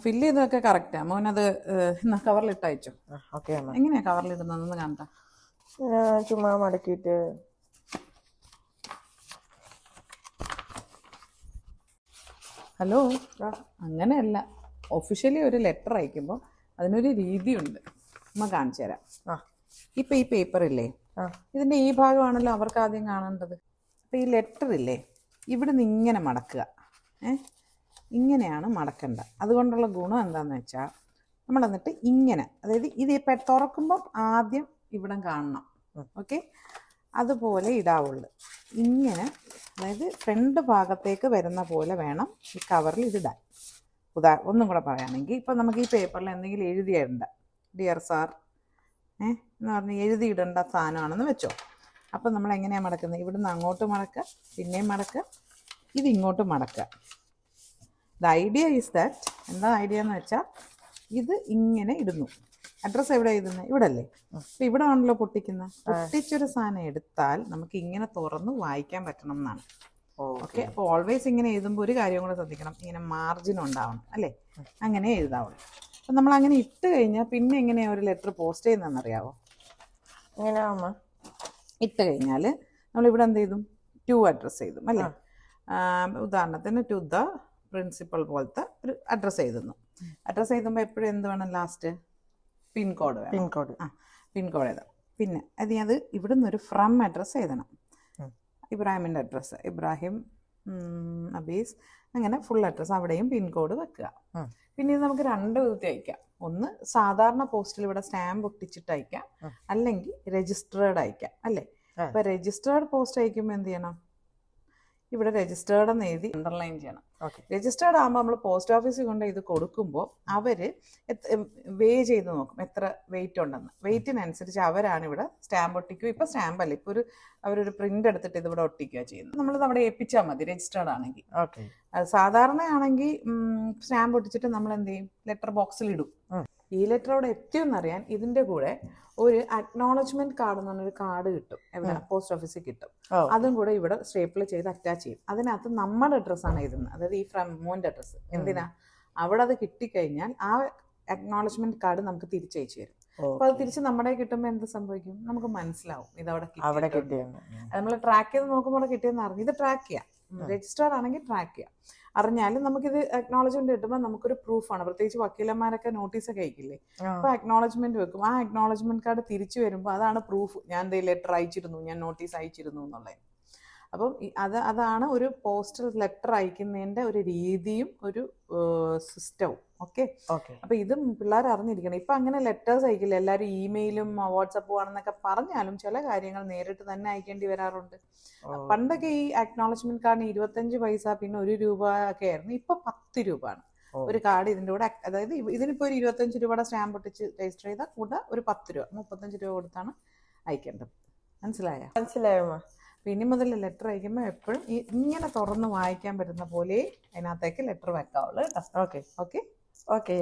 Fill ചെയ്തൊക്കെ correct. മോനത് കവറിലിട്ട് അയച്ചു. Okay അമ്മ. എങ്ങനെയാ കവറിലിടുന്നതെന്ന് കാണട്ടെ. ചുമ്മാ മടക്കിയിട്ട് ഹലോ, അങ്ങനെയല്ല. ഒഫീഷ്യലി ഒരു ലെറ്റർ അയക്കുമ്പോൾ അതിനൊരു രീതിയുണ്ട്. അമ്മ കാണിച്ചു തരാം. ഇപ്പം ഈ പേപ്പർ ഇല്ലേ, ഇതിൻ്റെ ഈ ഭാഗമാണല്ലോ അവർക്ക് ആദ്യം കാണേണ്ടത്. അപ്പം ഈ ലെറ്റർ ഇല്ലേ, ഇവിടുന്ന് ഇങ്ങനെ മടക്കുക. ഇങ്ങനെയാണ് മടക്കേണ്ടത്. അതുകൊണ്ടുള്ള ഗുണം എന്താണെന്ന് വെച്ചാൽ നമ്മൾ എന്നിട്ട് ഇങ്ങനെ, അതായത് ഇത് ഇപ്പം തുറക്കുമ്പം ആദ്യം ഇവിടം കാണണം. ഓക്കെ, അതുപോലെ ഇടാവുള്ളൂ. ഇങ്ങനെ, അതായത് ഫ്രണ്ട് ഭാഗത്തേക്ക് വരുന്ന പോലെ വേണം ഈ കവറിൽ ഇതിടാൻ. ഒന്നും കൂടെ പറയുകയാണെങ്കിൽ ഇപ്പം നമുക്ക് ഈ പേപ്പറിൽ എന്തെങ്കിലും എഴുതിയിടണ്ട, ഡിയർ സാർ എന്ന് പറഞ്ഞ് എഴുതിയിടേണ്ട സാധനമാണെന്ന് വെച്ചോ. അപ്പം നമ്മൾ എങ്ങനെയാണ് മടക്കുന്നത്? ഇവിടുന്ന് അങ്ങോട്ട് മടക്കുക, പിന്നെയും മടക്കുക, ഇത് ഇങ്ങോട്ട് മടക്കുക. ദ ഐഡിയ ഈസ് ദാറ്റ്, എന്താ ഐഡിയ എന്ന് വെച്ചാൽ ഇത് ഇങ്ങനെ ഇടുന്നു. അഡ്രസ്സ് എവിടെ എഴുതുന്നത്? ഇവിടെ അല്ലേ? അപ്പം ഇവിടെ ആണല്ലോ പൊട്ടിക്കുന്നത്. പൊട്ടിച്ചൊരു സാധനം എടുത്താൽ നമുക്ക് ഇങ്ങനെ തുറന്ന് വായിക്കാൻ പറ്റണം എന്നാണ്. ഓക്കെ, അപ്പോൾ ഓൾവേസ് ഇങ്ങനെ എഴുതുമ്പോൾ ഒരു കാര്യം കൂടെ ശ്രദ്ധിക്കണം, ഇങ്ങനെ മാർജിൻ ഉണ്ടാവണം അല്ലേ, അങ്ങനെ എഴുതാവുള്ളൂ. അപ്പം നമ്മൾ അങ്ങനെ ഇട്ട് കഴിഞ്ഞാൽ പിന്നെ എങ്ങനെയാണ് ഒരു ലെറ്റർ പോസ്റ്റ് ചെയ്യുന്നതെന്ന് അറിയാവോ? എങ്ങനെയാ ഇട്ട് കഴിഞ്ഞാൽ നമ്മളിവിടെ എന്ത് ചെയ്തും? ടു അഡ്രസ്സ് എഴുതും അല്ലേ. ഉദാഹരണത്തിന് ടു ദ പ്രിൻസിപ്പൽ പോലത്തെ ഒരു അഡ്രസ്സ് എഴുതുന്നു. അഡ്രസ്സ് എഴുതുമ്പോൾ എപ്പോഴും എന്ത് വേണം? ലാസ്റ്റ് പിൻകോഡ് വേണം. പിൻകോഡ് എഴുതാം. പിന്നെ അത് ഇവിടുന്ന് ഒരു ഫ്രം അഡ്രസ്സ് എഴുതണം. ഇബ്രാഹിമിൻ്റെ അഡ്രസ്സ് ഇബ്രാഹിം അബീസ്, അങ്ങനെ ഫുൾ അഡ്രസ്സ്, അവിടെയും പിൻകോഡ് വെക്കുക. പിന്നെ ഇത് നമുക്ക് രണ്ട് വിധത്തിൽ അയക്കാം. ഒന്ന് സാധാരണ പോസ്റ്റിൽ ഇവിടെ സ്റ്റാമ്പ് ഒട്ടിച്ചിട്ട് അയക്കാം, അല്ലെങ്കിൽ രജിസ്റ്റേർഡ് അയക്കാം അല്ലേ. അപ്പോൾ രജിസ്റ്റേർഡ് പോസ്റ്റ് അയക്കുമ്പോൾ എന്ത് ചെയ്യണം? ഇവിടെ രജിസ്റ്റേർഡ് എന്ന് എഴുതി അണ്ടർലൈൻ ചെയ്യണം. രജിസ്റ്റേർഡ് ആകുമ്പോൾ നമ്മൾ പോസ്റ്റ് ഓഫീസിൽ കൊണ്ട് ഇത് കൊടുക്കുമ്പോൾ അവർ വേ ചെയ്ത് നോക്കും എത്ര വെയിറ്റ് ഉണ്ടെന്ന്. വെയിറ്റിനനുസരിച്ച് അവരാണ് ഇവിടെ സ്റ്റാമ്പ് ഒട്ടിക്കുക. ഇപ്പോൾ സ്റ്റാമ്പ് അല്ല, ഇപ്പോൾ അവരൊരു പ്രിന്റ് എടുത്തിട്ട് ഇത് ഇവിടെ ഒട്ടിക്കുക ചെയ്യുന്നത്. നമ്മളിത് അവിടെ ഏൽപ്പിച്ചാൽ മതി രജിസ്റ്റേർഡ് ആണെങ്കിൽ. സാധാരണ ആണെങ്കിൽ സ്റ്റാമ്പ് ഒട്ടിച്ചിട്ട് നമ്മൾ എന്ത് ചെയ്യും? ലെറ്റർ ബോക്സിൽ ഇടും. ഈ ലെറ്റർ അവിടെ എത്തിയെന്നറിയാൻ ഇതിൻ്റെ കൂടെ ഒരു അക്നോളജ്മെന്റ് കാർഡ് എന്ന് പറഞ്ഞൊരു കാർഡ് കിട്ടും. എവിടെ? പോസ്റ്റ് ഓഫീസിൽ കിട്ടും. അതും കൂടെ ഇവിടെ സ്റ്റേപ്പിൾ ചെയ്ത് അറ്റാച്ച് ചെയ്യും. അതിനകത്ത് നമ്മുടെ അഡ്രസ്സാണ് എഴുതുന്നത്, അതായത് ഈ ഫ്രം മോൻ്റെ അഡ്രസ്സ്. എന്തിനാ? അവിടെ അത് കിട്ടിക്കഴിഞ്ഞാൽ ആ അക്നോളജ്മെന്റ് കാർഡ് നമുക്ക് തിരിച്ചയച്ചു തരും. അപ്പൊ അത് തിരിച്ച് നമ്മുടെ കിട്ടുമ്പോൾ എന്ത് സംഭവിക്കും? നമുക്ക് മനസ്സിലാവും ഇതവിടെ കിട്ടിയത്. നമ്മൾ ട്രാക്ക് ചെയ്ത് നോക്കുമ്പോൾ കിട്ടിയെന്ന് അറിഞ്ഞു. ഇത് ട്രാക്ക് ചെയ്യാം, രജിസ്റ്റേർഡ് ആണെങ്കിൽ ട്രാക്ക് ചെയ്യാം. അറിഞ്ഞാലും നമുക്കിത് അക്നോളജ്മെന്റ് കിട്ടുമ്പോൾ നമുക്കൊരു പ്രൂഫാണ്. പ്രത്യേകിച്ച് വക്കീലന്മാരൊക്കെ നോട്ടീസൊക്കെ അയക്കില്ലേ, അപ്പോൾ അക്നോളജ്മെന്റ് വെക്കും. ആ അക്നോളജ്മെന്റ് കാർഡ് തിരിച്ചു വരുമ്പോൾ അതാണ് പ്രൂഫ്, ഞാൻ ലെറ്റർ അയച്ചിരുന്നു, ഞാൻ നോട്ടീസ് അയച്ചിരുന്നു എന്നുള്ളത്. അപ്പം അതാണ് ഒരു പോസ്റ്റൽ ലെറ്റർ അയക്കുന്നതിൻ്റെ ഒരു രീതിയും ഒരു സിസ്റ്റവും. ഓക്കെ, അപ്പം ഇതും പിള്ളേർ അറിഞ്ഞിരിക്കണം. ഇപ്പം അങ്ങനെ ലെറ്റേഴ്സ് അയക്കില്ല, എല്ലാവരും ഇമെയിലും വാട്സപ്പും ആണെന്നൊക്കെ പറഞ്ഞാലും ചില കാര്യങ്ങൾ നേരിട്ട് തന്നെ അയക്കേണ്ടി വരാറുണ്ട്. പണ്ടൊക്കെ ഈ അക്നോളജ്മെന്റ് കാർഡിന് 25 പൈസ പിന്നെ 1 രൂപ ഒക്കെ ആയിരുന്നു. ഇപ്പൊ 10 രൂപയാണ് ഒരു കാർഡ് ഇതിൻ്റെ കൂടെ. അതായത് ഇതിനിപ്പോൾ ഒരു 25 രൂപയുടെ സ്റ്റാമ്പ് ഒട്ടിച്ച് രജിസ്റ്റർ ചെയ്താൽ കൂടെ ഒരു 10 രൂപ 35 രൂപ കൊടുത്താണ് അയക്കേണ്ടത്. മനസ്സിലായോ? ഇനി മുതൽ ലെറ്റർ അയക്കുമ്പോൾ എപ്പോഴും ഇങ്ങനെ തുറന്ന് വായിക്കാൻ പറ്റുന്ന പോലെ അതിനകത്തേക്ക് ലെറ്റർ വെക്കാവുള്ളൂ കേട്ടോ. ഓക്കെ.